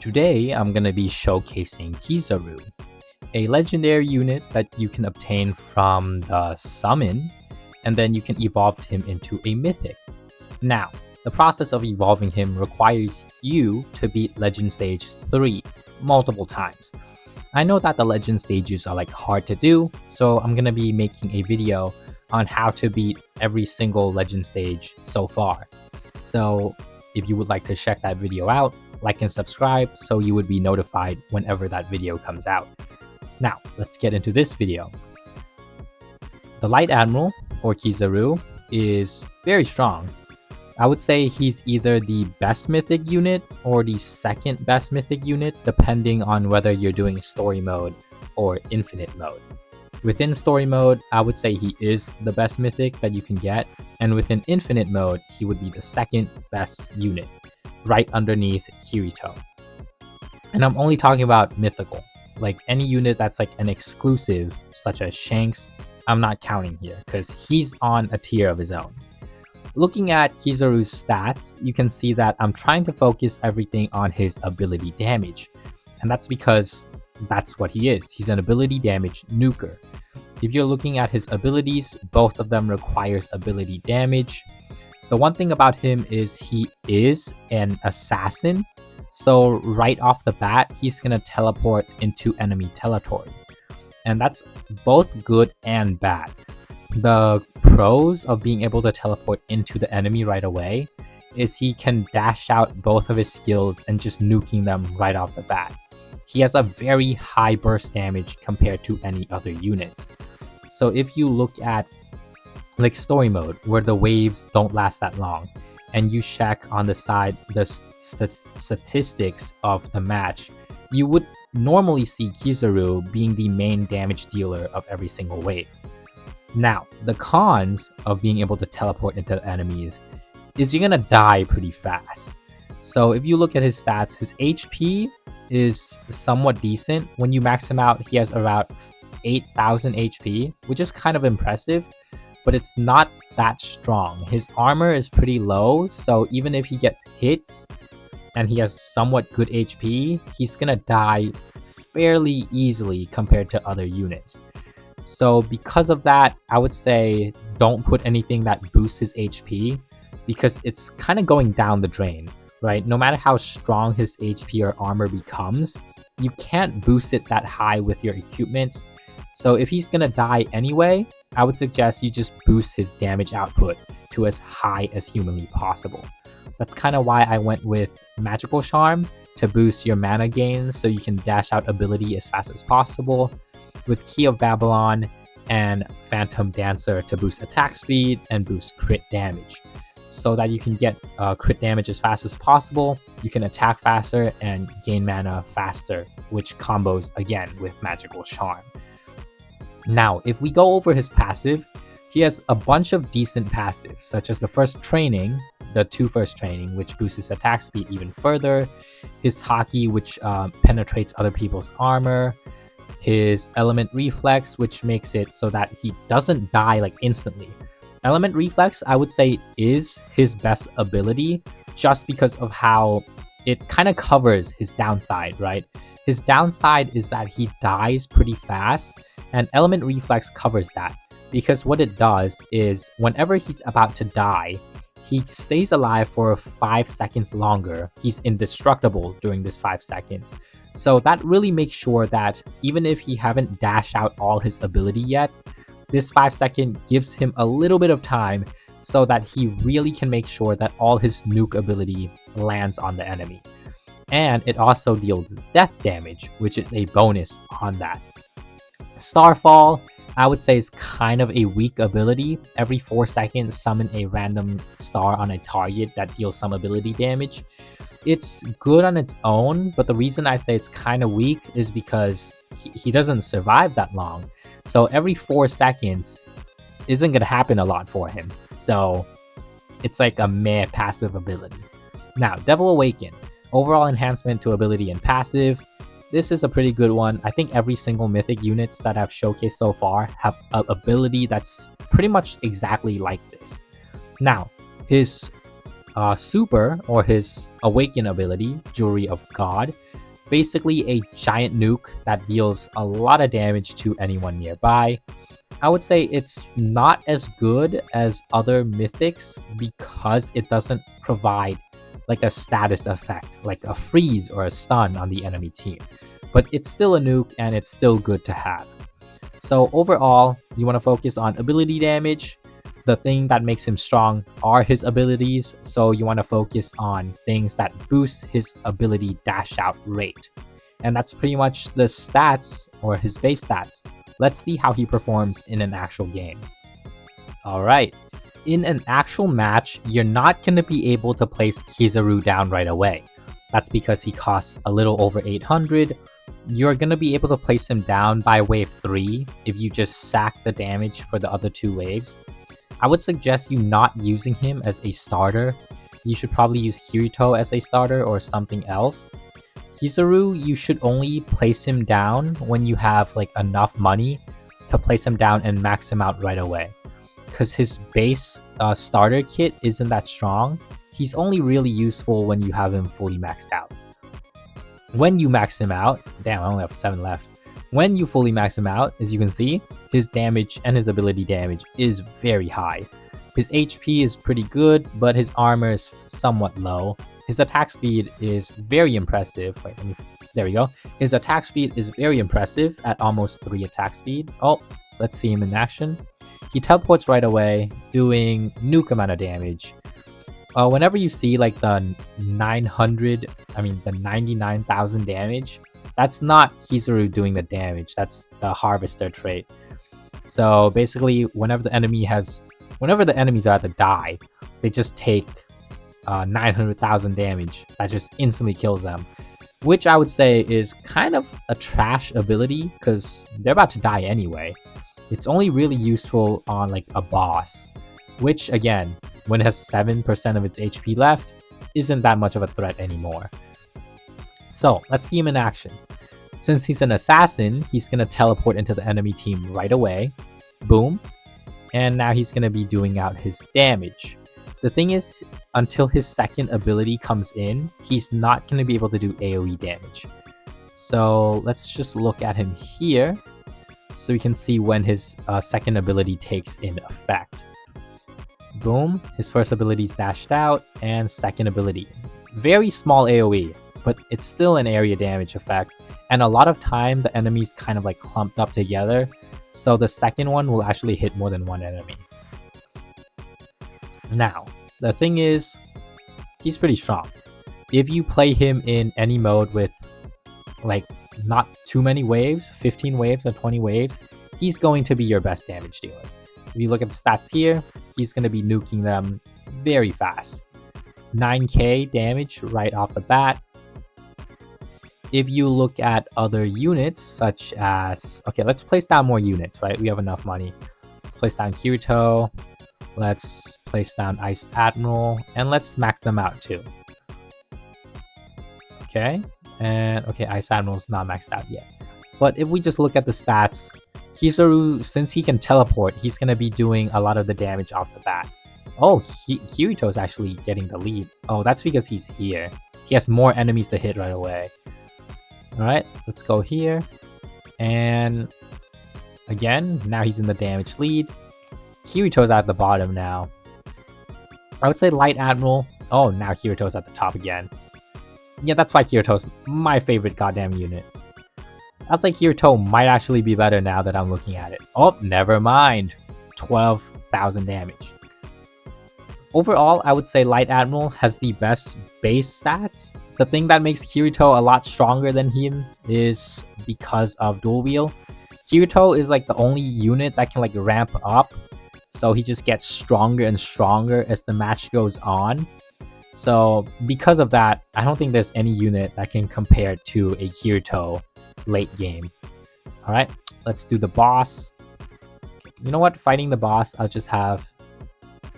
Today, I'm going to be showcasing Kizaru, a legendary unit that you can obtain from the summon, and then you can evolve him into a mythic. Now, the process of evolving him requires you to beat Legend Stage 3 multiple times. I know that the Legend stages are hard to do, so I'm going to be making a video on how to beat every single Legend stage so far. So if you would like to check that video out, like and subscribe so you would be notified whenever that video comes out. Now, let's get into this video. The Light Admiral, or Kizaru, is very strong. I would say he's either the best mythic unit or the second best mythic unit, depending on whether you're doing story mode or infinite mode. Within story mode, I would say he is the best mythic that you can get, and within infinite mode, he would be the second best unit, right underneath Kirito. And I'm only talking about mythical. Like any unit that's an exclusive, such as Shanks, I'm not counting here, because he's on a tier of his own. Looking at Kizaru's stats, you can see that I'm trying to focus everything on his ability damage. And that's because that's what he is. He's an ability damage nuker. If you're looking at his abilities, both of them requires ability damage. The one thing about him is he is an assassin. So right off the bat, he's going to teleport into enemy territory. And that's both good and bad. The pros of being able to teleport into the enemy right away is he can dash out both of his skills and just nuking them right off the bat. He has a very high burst damage compared to any other units. So if you look at story mode where the waves don't last that long and you check on the side the statistics of the match, you would normally see Kizaru being the main damage dealer of every single wave. Now, the cons of being able to teleport into enemies is you're gonna die pretty fast. So if you look at his stats, his HP is somewhat decent. When you max him out, he has around 8,000 HP, which is kind of impressive, but it's not that strong. His armor is pretty low, so even if he gets hits and he has somewhat good HP, he's gonna die fairly easily compared to other units. So because of that, I would say don't put anything that boosts his HP, because it's kind of going down the drain, right? No matter how strong his HP or armor becomes, you can't boost it that high with your equipments. So if he's gonna die anyway, I would suggest you just boost his damage output to as high as humanly possible. That's kind of why I went with Magical Charm to boost your mana gains so you can dash out ability as fast as possible, with Key of Babylon and Phantom Dancer to boost attack speed and boost crit damage, so that you can get crit damage as fast as possible, you can attack faster and gain mana faster, which combos again with Magical Charm. Now, if we go over his passive, he has a bunch of decent passives, such as the first training, the 2 first training, which boosts his attack speed even further, his Haki, which penetrates other people's armor, his element reflex, which makes it so that he doesn't die instantly. Element reflex, I would say, is his best ability just because of how it kind of covers his downside, right? His downside is that he dies pretty fast, and element reflex covers that, because what it does is whenever he's about to die, he stays alive for 5 seconds longer. He's indestructible during this 5 seconds. So that really makes sure that even if he haven't dashed out all his ability yet, this 5 second gives him a little bit of time so that he really can make sure that all his nuke ability lands on the enemy. And it also deals death damage, which is a bonus on that. Starfall, I would say, is kind of a weak ability. Every 4 seconds, summon a random star on a target that deals some ability damage. It's good on its own, but the reason I say it's kind of weak is because he doesn't survive that long. So every 4 seconds isn't going to happen a lot for him. So it's like a meh passive ability. Now, Devil Awaken. Overall enhancement to ability and passive. This is a pretty good one. I think every single mythic units that I've showcased so far have an ability that's pretty much exactly like this. Now, his super, or his awaken ability, Jewelry of God, basically a giant nuke that deals a lot of damage to anyone nearby. I would say it's not as good as other mythics because it doesn't provide like a status effect, like a freeze or a stun on the enemy team. But it's still a nuke and it's still good to have. So overall, you want to focus on ability damage. The thing that makes him strong are his abilities, so you want to focus on things that boost his ability dash out rate. And that's pretty much the stats, or his base stats. Let's see how he performs in an actual game. Alright, in an actual match, you're not going to be able to place Kizaru down right away. That's because he costs a little over 800. You're going to be able to place him down by wave 3 if you just sack the damage for the other 2 waves. I would suggest you not using him as a starter. You should probably use Kirito as a starter or something else. Kizaru, you should only place him down when you have like enough money to place him down and max him out right away. Because his base starter kit isn't that strong. He's only really useful when you have him fully maxed out. When you max him out, damn, I only have 7 left. When you fully max him out, as you can see, his damage and his ability damage is very high. His HP is pretty good, but his armor is somewhat low. His attack speed is very impressive. Wait, there we go. His attack speed is very impressive at almost 3 attack speed. Oh, let's see him in action. He teleports right away, doing nuke amount of damage. Whenever you see like the 99,000 damage, that's not Kizaru doing the damage. That's the Harvester trait. So basically, whenever the enemies are at the die, they just take 900,000 damage. That just instantly kills them, which I would say is kind of a trash ability because they're about to die anyway. It's only really useful on like a boss, which again, when it has 7% of its HP left, isn't that much of a threat anymore. So let's see him in action. Since he's an assassin, he's going to teleport into the enemy team right away. Boom. And now he's going to be doing out his damage. The thing is, until his second ability comes in, he's not going to be able to do AoE damage. So let's just look at him here so we can see when his second ability takes in effect. Boom, his first ability is dashed out, and second ability. Very small AoE, but it's still an area damage effect, and a lot of time the enemies kind of like clumped up together, so the second one will actually hit more than one enemy. Now, the thing is, he's pretty strong. If you play him in any mode with like not too many waves, 15 waves or 20 waves, he's going to be your best damage dealer. If you look at the stats here, he's going to be nuking them very fast. 9k damage right off the bat. If you look at other units, such as... Okay, let's place down more units, right? We have enough money. Let's place down Kirito. Let's place down Ice Admiral. And let's max them out too. Okay. And okay, Ice Admiral's not maxed out yet. But if we just look at the stats, Kizaru, since he can teleport, he's going to be doing a lot of the damage off the bat. Oh, Kirito's actually getting the lead. Oh, that's because he's here. He has more enemies to hit right away. Alright, let's go here. And again, now he's in the damage lead. Kirito's at the bottom now. I would say Light Admiral. Oh, now Kirito's at the top again. Yeah, that's why Kirito's my favorite goddamn unit. I'd say Kirito might actually be better now that I'm looking at it. Oh, never mind. 12,000 damage. Overall, I would say Light Admiral has the best base stats. The thing that makes Kirito a lot stronger than him is because of Dual Wheel. Kirito is like the only unit that can like ramp up, so he just gets stronger and stronger as the match goes on. So because of that, I don't think there's any unit that can compare to a Kirito late game. Alright, let's do the boss. You know what? Fighting the boss, I'll just have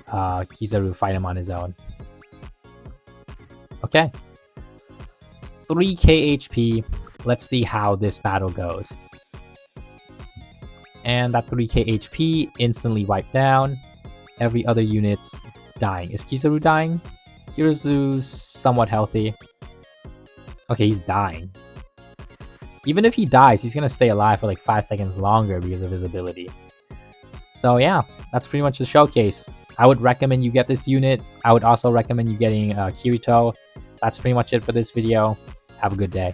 Kizaru fight him on his own. Okay. 3k HP. Let's see how this battle goes. And that 3k HP instantly wiped down. Every other unit's dying. Is Kizaru dying? Kirazu's somewhat healthy. Okay, he's dying. Even if he dies, he's gonna stay alive for like 5 seconds longer because of his ability. So yeah, that's pretty much the showcase. I would recommend you get this unit. I would also recommend you getting Kirito. That's pretty much it for this video. Have a good day.